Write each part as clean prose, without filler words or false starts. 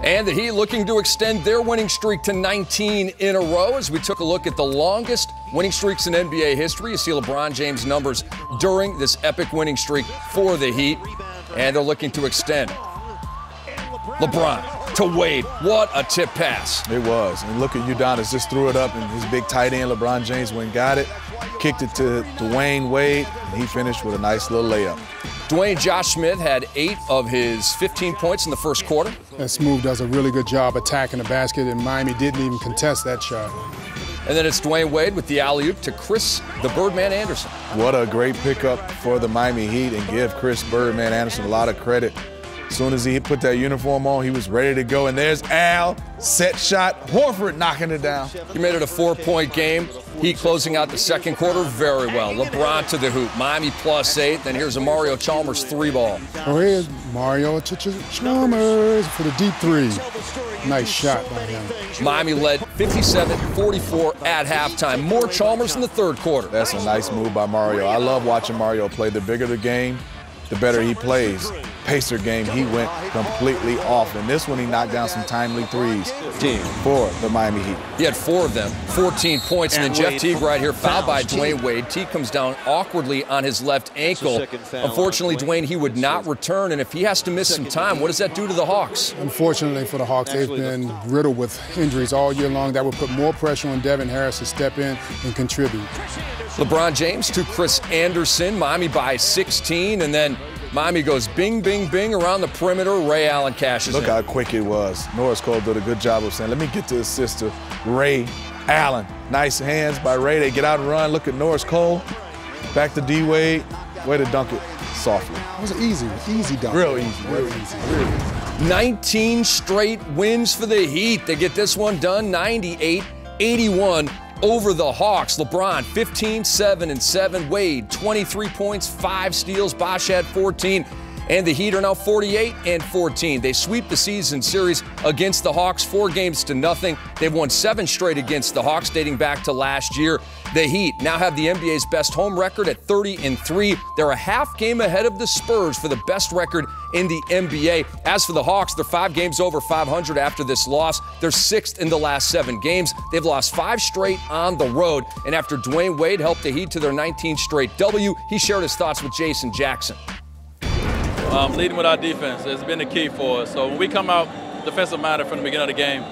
And the Heat looking to extend their winning streak to 19 in a row as we took a look at the longest winning streaks in NBA history. You see LeBron James' numbers during this epic winning streak for the Heat. And they're looking to extend. LeBron to Wade. What a tip pass. It was. And look at Udonis just threw it up, and his big tight end, LeBron James, went and got it, kicked it to Dwayne Wade, and he finished with a nice little layup. Dwayne Josh Smith had 8 of his 15 points in the first quarter. And Smooth does a really good job attacking the basket, and Miami didn't even contest that shot. And then it's Dwayne Wade with the alley-oop to Chris the Birdman Anderson. What a great pickup for the Miami Heat, and give Chris Birdman Anderson a lot of credit. As soon as he put that uniform on, he was ready to go. And there's Al, set shot, Horford knocking it down. He made it a 4-point game. Heat closing out the second quarter very well. LeBron to the hoop, Miami +8. Then here's a Mario Chalmers 3-ball. Oh, here's Mario Chalmers for the deep 3. Nice shot by him. Miami led 57-44 at halftime. More Chalmers in the third quarter. That's a nice move by Mario. I love watching Mario play. The bigger the game, the better he plays. Pacer game, he went completely off. And this one, he knocked down some timely threes for the Miami Heat. He had 4 of them, 14 points. And then Jeff Teague right here, fouled by Dwayne Wade. Teague comes down awkwardly on his left ankle. Unfortunately, Dwayne, he would not return. And if he has to miss some time, what does that do to the Hawks? Unfortunately for the Hawks, they've been riddled with injuries all year long. That would put more pressure on Devin Harris to step in and contribute. LeBron James to Chris Anderson. Miami by 16. And then Miami goes bing, bing, bing around the perimeter. Ray Allen cashes Look in. how quick it was. Norris Cole did a good job of saying, let me get the assist to Ray Allen. Nice hands by Ray. They get out and run. Look at Norris Cole. Back to D-Wade. Way to dunk it softly. It was an easy dunk. Real easy. Real easy. 19 straight wins for the Heat. They get this one done 98-81 over the Hawks. LeBron 15, 7 and 7. Wade 23 points, 5 steals. Bosh had 14. And the Heat are now 48 and 14. They sweep the season series against the Hawks 4-0. They've won 7 straight against the Hawks dating back to last year. The Heat now have the NBA's best home record at 30-3. They're a half game ahead of the Spurs for the best record in the NBA. As for the Hawks, they're 5 games over 500 after this loss. They're 6th in the last 7 games. They've lost 5 straight on the road. And after Dwayne Wade helped the Heat to their 19th straight W, he shared his thoughts with Jason Jackson. Leading with our defense has been the key for us. So when we come out defensive-minded from the beginning of the game,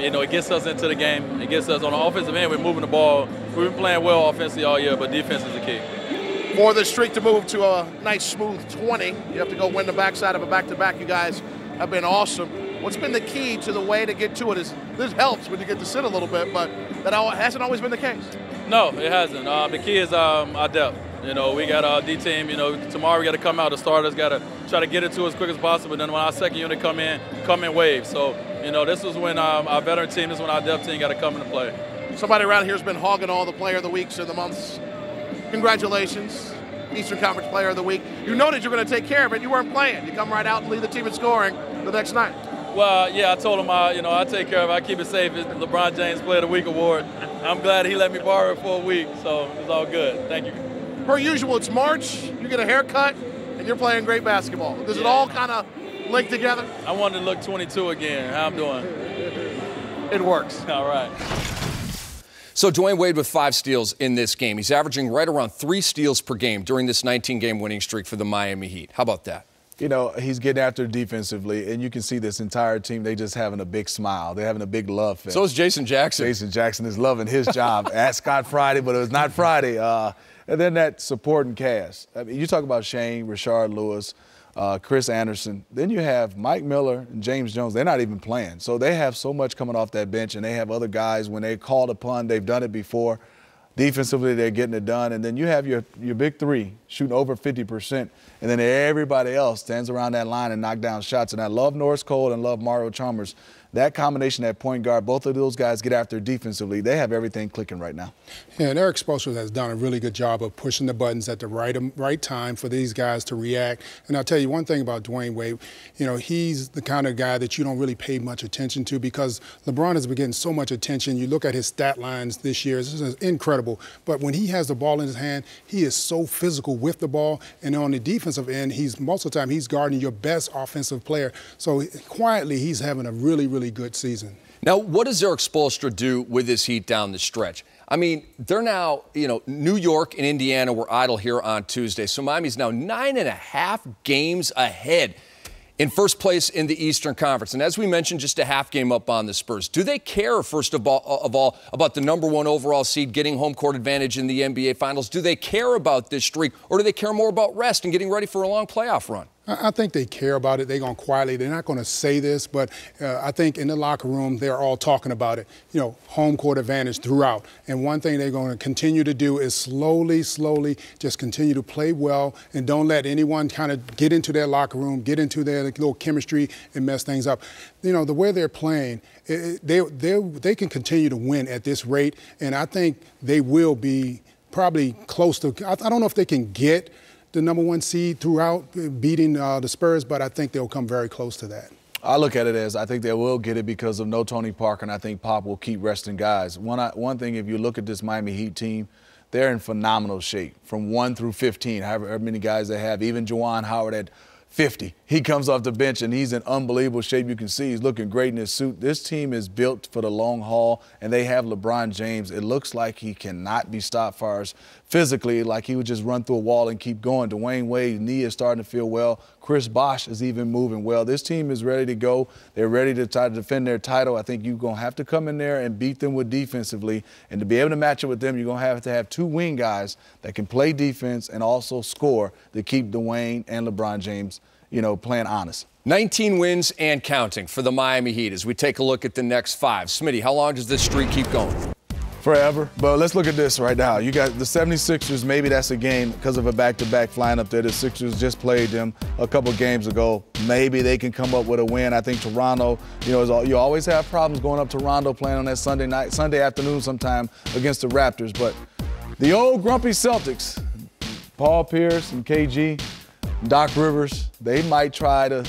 it gets us into the game. It gets us on the offensive end. We're moving the ball. We've been playing well offensively all year, but defense is the key. For the streak to move to a nice, smooth 20, you have to go win the backside of a back-to-back. You guys have been awesome. What's been the key to the way to get to it? This helps when you get to sit a little bit, but that hasn't always been the case. No, it hasn't. The key is our depth. We got our D team. Tomorrow we got to come out. The starters got to try to get it to as quick as possible. Then when our second unit come in waves. So, this is when our veteran team, this is when our depth team got to come into play. Somebody around here has been hogging all the Player of the Weeks in the months. Congratulations, Eastern Conference Player of the Week. You noted you were going to take care of it. You weren't playing. You come right out and lead the team in scoring the next night. Well, yeah, I told him I take care of it. I keep it safe. It's the LeBron James Player of the Week award. I'm glad he let me borrow it for a week, so it's all good. Thank you. Per usual, it's March, you get a haircut, and you're playing great basketball. Does it all kind of link together? I wanted to look 22 again. How I'm doing? It works. All right. So Dwayne Wade with 5 steals in this game. He's averaging right around 3 steals per game during this 19-game winning streak for the Miami Heat. How about that? He's getting after defensively, and you can see this entire team, they just having a big smile. They're having a big love fest. So is Jason Jackson. Jason Jackson is loving his job at Scott Friday, but it was not Friday. And then that supporting cast. I mean, you talk about Shane, Rashard Lewis, Chris Anderson. Then you have Mike Miller and James Jones. They're not even playing. So they have so much coming off that bench, and they have other guys, when they're called upon, they've done it before. Defensively, they're getting it done. And then you have your big 3 shooting over 50%. And then everybody else stands around that line and knock down shots. And I love Norris Cole and love Mario Chalmers. That combination at point guard, both of those guys get after defensively. They have everything clicking right now. Yeah, and Eric Spoelstra has done a really good job of pushing the buttons at the right time for these guys to react. And I'll tell you one thing about Dwayne Wade. He's the kind of guy that you don't really pay much attention to because LeBron has been getting so much attention. You look at his stat lines this year. This is incredible. incredible. But when he has the ball in his hand, he is so physical with the ball. And on the defensive end, most of the time he's guarding your best offensive player. So quietly, he's having a really, really good season. Now, what does Eric Spoelstra do with his Heat down the stretch? I mean, they're now, New York and Indiana were idle here on Tuesday. So Miami's now 9.5 games ahead in first place in the Eastern Conference. And as we mentioned, just a half game up on the Spurs. Do they care, first of all, about the #1 overall seed getting home court advantage in the NBA Finals? Do they care about this streak, or do they care more about rest and getting ready for a long playoff run? I think they care about it. They're going to quietly. They're not going to say this, but I think in the locker room, they're all talking about it. Home court advantage throughout. And one thing they're going to continue to do is slowly just continue to play well and don't let anyone kind of get into their locker room, get into their little chemistry and mess things up. The way they're playing, they can continue to win at this rate, and I think they will be probably close to. I don't know if they can get the #1 seed throughout, beating the Spurs, but I think they'll come very close to that. I look at it as I think they will get it because of no Tony Parker, and I think Pop will keep resting guys. One thing, if you look at this Miami Heat team, they're in phenomenal shape from 1 through 15, however many guys they have. Even Juwan Howard at 50. He comes off the bench, and he's in unbelievable shape. You can see he's looking great in his suit. This team is built for the long haul, and they have LeBron James. It looks like he cannot be stopped far as physically, like he would just run through a wall and keep going. Dwayne Wade's knee is starting to feel well. Chris Bosh is even moving well. This team is ready to go. They're ready to try to defend their title. I think you're going to have to come in there and beat them with defensively. And to be able to match it with them, you're going to have 2 wing guys that can play defense and also score to keep Dwayne and LeBron James playing honest. 19 wins and counting for the Miami Heat as we take a look at the next 5. Smitty, how long does this streak keep going? Forever. But let's look at this right now. You got the 76ers. Maybe that's a game because of a back-to-back flying up there. The Sixers just played them a couple games ago. Maybe they can come up with a win. I think Toronto, you always have problems going up to Toronto playing on that Sunday afternoon sometime against the Raptors. But the old grumpy Celtics, Paul Pierce and KG, Doc Rivers, they might try to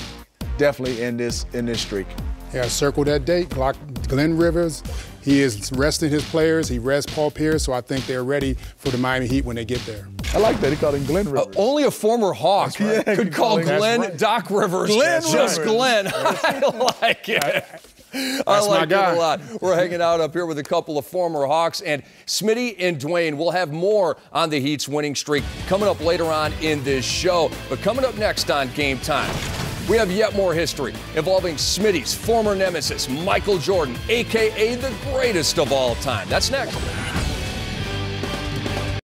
definitely end this streak. Yeah, circle that date. Glenn Rivers, he is resting his players. He rests Paul Pierce, so I think they're ready for the Miami Heat when they get there. I like that. He called him Glenn Rivers. Only a former Hawk could call Glenn Doc Rivers. Just Glenn. I like it. I like it a lot. We're hanging out up here with a couple of former Hawks. And Smitty and Dwayne, we'll have more on the Heat's winning streak coming up later on in this show. But coming up next on Game Time, we have yet more history involving Smitty's former nemesis, Michael Jordan, a.k.a. the greatest of all time. That's next.